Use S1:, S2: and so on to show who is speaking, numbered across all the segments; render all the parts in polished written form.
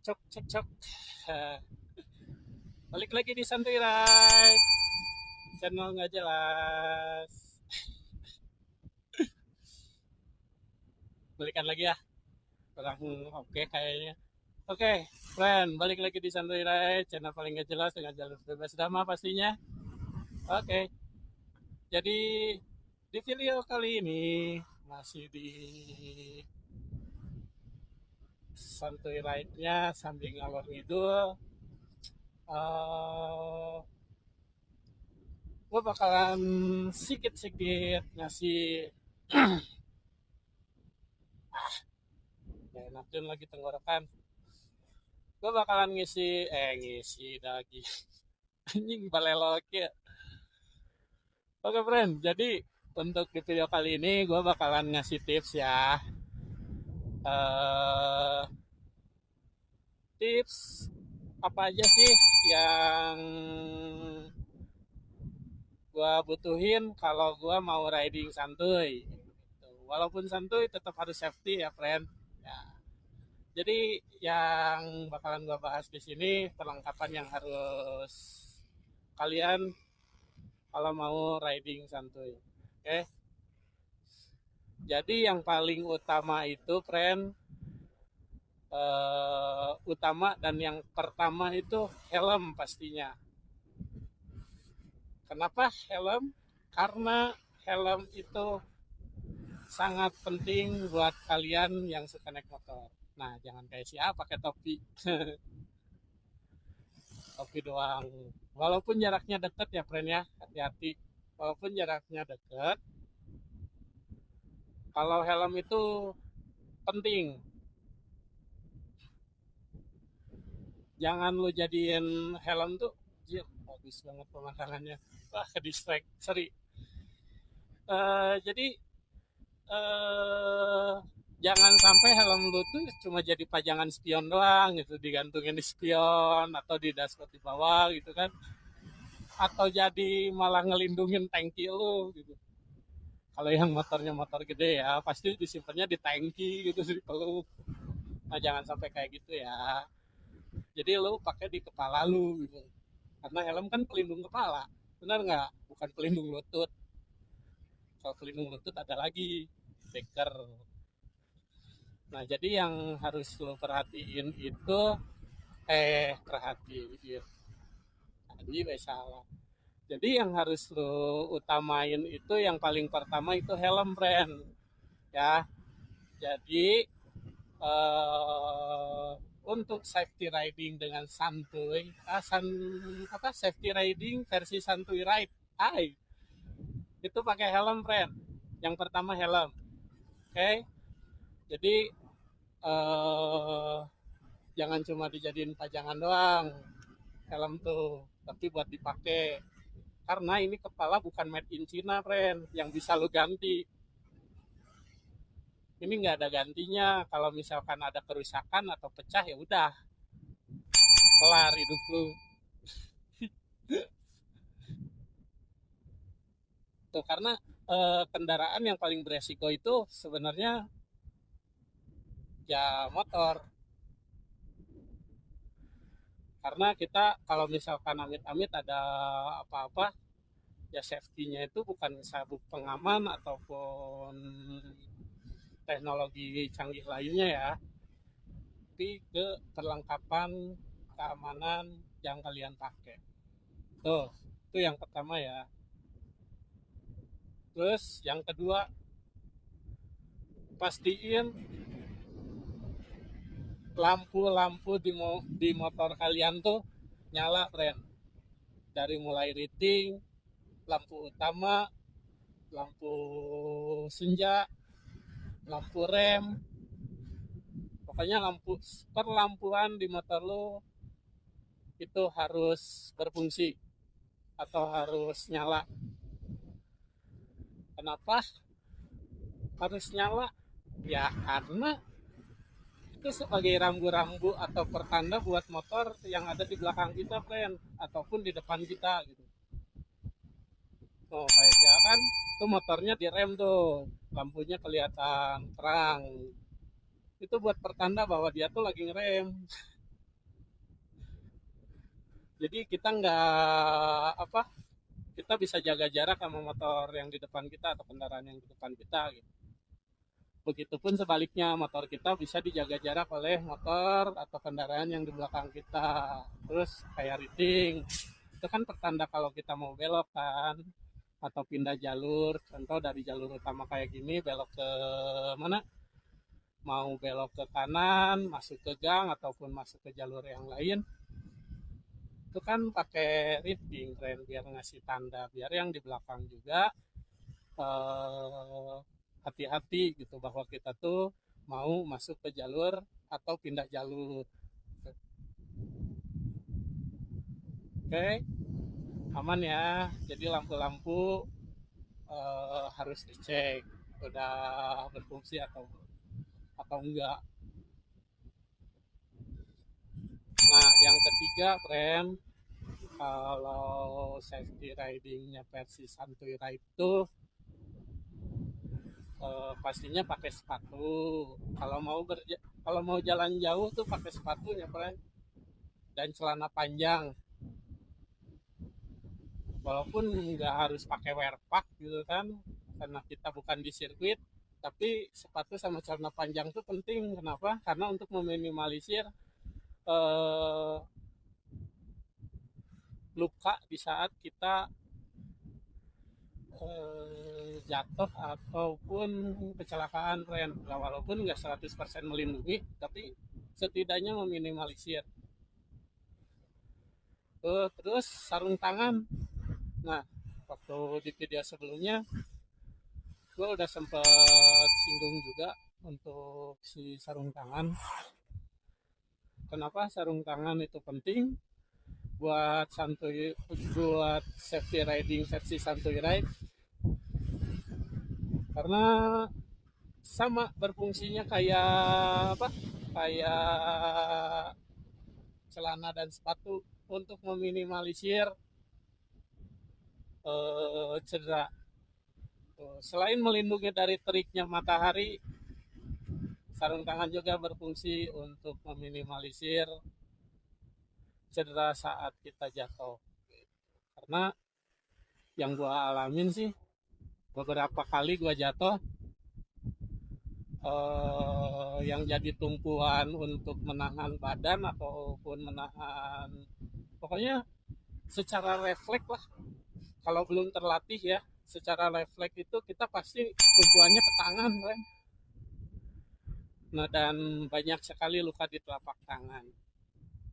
S1: cok cek cok. Eh, Balik lagi di Santuy Ride, channel nggak jelas. Balikan lagi ya, kurang oke kayaknya. Oke, friend, balik lagi di Santuy Ride, channel paling nggak jelas dengan jalur bebas dama pastinya. Oke, jadi di video kali ini masih di Santuy Ride-nya sambil ngalor ngidul. Uh, gue bakalan sedikit-sedikit ngasih ya enak lagi tenggorokan. Gue bakalan ngisi lagi anjing balelok ya. Oke friend, jadi untuk di video kali ini gue bakalan ngasih tips ya. eh Tips apa aja sih yang gue butuhin kalau gue mau riding santuy gitu. Walaupun santuy tetap harus safety ya friend ya. Jadi yang bakalan gue bahas di sini perlengkapan yang harus kalian kalau mau riding santuy. Oke. Jadi yang paling utama itu friend, utama dan yang pertama itu helm pastinya. Kenapa helm? Karena helm itu sangat penting buat kalian yang suka naik motor. Nah, jangan kayak siapa pakai topi. Topi doang. Walaupun jaraknya dekat ya, friend ya. Hati-hati. Walaupun jaraknya dekat, kalau helm itu penting. Jangan lu jadiin helm tuh, jir, bagus banget pemandangannya. Wah, ke distract. Sorry. Jadi eh jangan sampai helm lu tuh cuma jadi pajangan spion doang gitu, digantungin di spion atau di dashboard di bawah gitu kan, atau jadi malah ngelindungin tangki lu gitu. Kalau yang motornya motor gede ya pasti disimpannya di tangki gitu di peluk. Nah jangan sampai kayak gitu ya. Jadi lu pakai di kepala lu gitu, karena helm kan pelindung kepala, benar nggak? Bukan pelindung lutut. Kalau pelindung lutut ada lagi backer. Nah, jadi yang harus lo perhatiin itu perhatiin. Tadi salah. Jadi yang harus lo utamain itu yang paling pertama itu helm brand ya. Jadi eh, untuk safety riding dengan santuy, safety riding versi santuy ride, itu pakai helm brand. Yang pertama helm, oke? Jadi eh, jangan cuma dijadiin pajangan doang helm tuh, tapi buat dipakai. Karena ini kepala bukan made in China, friend, yang bisa lu ganti. Ini nggak ada gantinya. Kalau misalkan ada kerusakan atau pecah ya udah kelar hidup lu. Tuh karena kendaraan yang paling beresiko itu sebenarnya ya motor. Karena kita kalau misalkan amit-amit ada apa-apa, ya safety-nya itu bukan sabuk pengaman ataupun teknologi canggih lainnya ya, tapi ke perlengkapan keamanan yang kalian pakai. Tuh, itu yang pertama ya. Terus yang kedua, pastiin lampu-lampu di motor kalian tuh nyala, friend. Dari mulai rating, lampu utama, lampu senja, lampu rem, pokoknya lampu perlampuan di motor lo itu harus berfungsi atau harus nyala. Kenapa harus nyala? Ya karena itu sebagai rambu-rambu atau pertanda buat motor yang ada di belakang kita, friend, ataupun di depan kita gitu. Oh kayak ya kan, tuh motornya direm tuh, lampunya kelihatan terang. Itu buat pertanda bahwa dia tuh lagi ngerem. Jadi kita nggak apa, kita bisa jaga jarak sama motor yang di depan kita atau kendaraan yang di depan kita gitu. Begitupun sebaliknya, motor kita bisa dijaga jarak oleh motor atau kendaraan yang di belakang kita. Terus kayak reading, itu kan pertanda kalau kita mau belok kan, atau pindah jalur. Contoh dari jalur utama kayak gini, belok ke mana? Mau belok ke kanan, masuk ke gang, ataupun masuk ke jalur yang lain. Itu kan pakai reading, keren, biar ngasih tanda, biar yang di belakang juga eh, hati-hati gitu bahwa kita tuh mau masuk ke jalur atau pindah jalur. Oke, aman ya. Jadi lampu-lampu harus dicek udah berfungsi atau enggak. Nah, yang ketiga, friend, kalau safety ridingnya versi santuy ride itu pastinya pakai sepatu. Kalau mau jalan jauh tuh pakai sepatunya, friend, dan celana panjang. Walaupun nggak harus pakai wear pack gitu kan, karena kita bukan di sirkuit, tapi sepatu sama celana panjang itu penting. Kenapa? Karena untuk meminimalisir eh, luka di saat kita jatuh ataupun kecelakaan, Ren. Nah, walaupun nggak 100% melindungi, tapi setidaknya meminimalisir. Terus sarung tangan. Nah, waktu di video sebelumnya gue udah sempet singgung juga untuk si sarung tangan. Kenapa sarung tangan itu penting buat buat safety riding versi santuy ride? Karena sama berfungsinya kayak apa? Kayak celana dan sepatu untuk meminimalisir cedera. Selain melindungi dari teriknya matahari, sarung tangan juga berfungsi untuk meminimalisir cedera saat kita jatuh. Karena yang gua alamin sih, beberapa kali gua jatuh, yang jadi tumpuan untuk menahan badan ataupun menahan, pokoknya secara refleks lah, kalau belum terlatih ya, secara refleks itu kita pasti tumpuannya ke tangan kan. Nah, dan banyak sekali luka di telapak tangan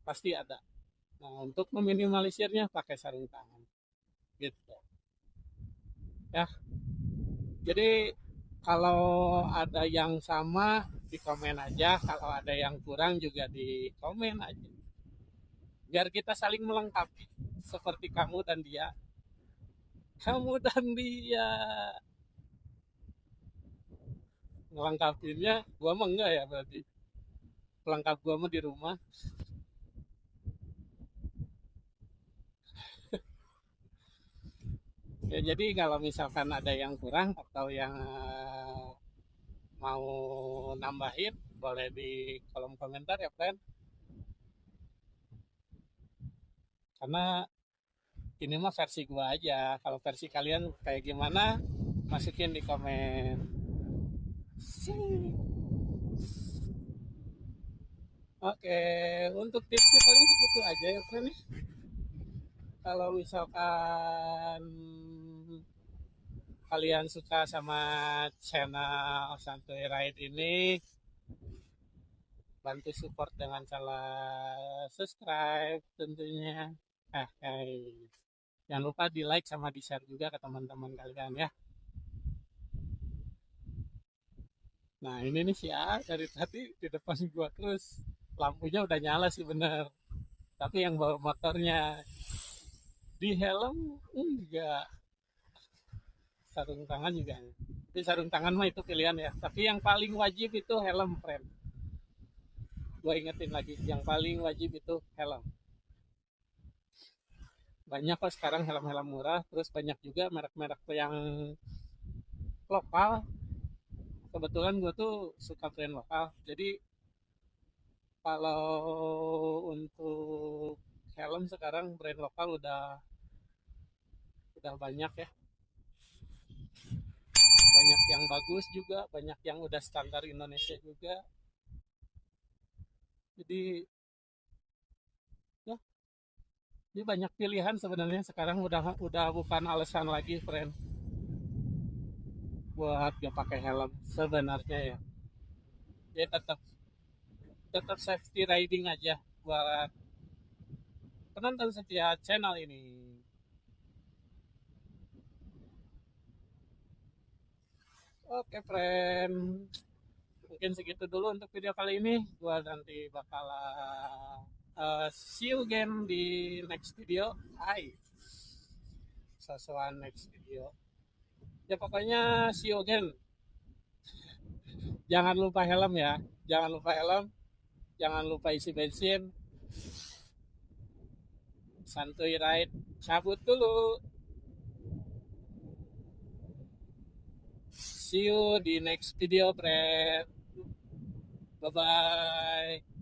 S1: pasti ada. Nah, untuk meminimalisirnya pakai sarung tangan gitu ya. Jadi kalau ada yang sama di komen aja, kalau ada yang kurang juga di komen aja, biar kita saling melengkapi seperti kamu dan dia ngelengkapinnya. Gua mah enggak ya, berarti pelengkap gua mah di rumah. Ya, jadi kalau misalkan ada yang kurang atau yang mau nambahin, boleh di kolom komentar ya, friend. Karena ini mah versi gua aja. Kalau versi kalian kayak gimana, masukin di komen. Oke, untuk tipsnya paling segitu aja ya, friend. Kalau misalkan kalian suka sama channel Santuy Ride ini, bantu support dengan cara subscribe tentunya. Jangan lupa di like sama di share juga ke teman-teman kalian ya. Nah, ini nih si A dari tadi di depan gua terus, lampunya udah nyala sih bener, tapi yang bawa motornya di helm enggak, sarung tangan juga. Tapi sarung tangan mah itu pilihan ya, tapi yang paling wajib itu helm, friend. Gua ingetin lagi, yang paling wajib itu helm. Banyak kok sekarang helm-helm murah, terus banyak juga merek-merek yang lokal. Kebetulan gue tuh suka brand lokal, jadi kalau untuk helm sekarang brand lokal udah banyak ya, banyak yang bagus juga, banyak yang udah standar Indonesia juga. Jadi ya, jadi banyak pilihan sebenarnya sekarang, udah bukan alasan lagi friend buat gak pakai helm sebenarnya ya. Jadi tetap tetap safety riding aja buat penonton setia channel ini. Oke friend, mungkin segitu dulu untuk video kali ini. Gua nanti bakalan see you again di next video. Hai, sesuatu next video. Ya pokoknya see you again. Jangan lupa helm ya. Jangan lupa helm. Jangan lupa isi bensin. Santuy ride. Cabut dulu. See you di next video, friend. Bye bye.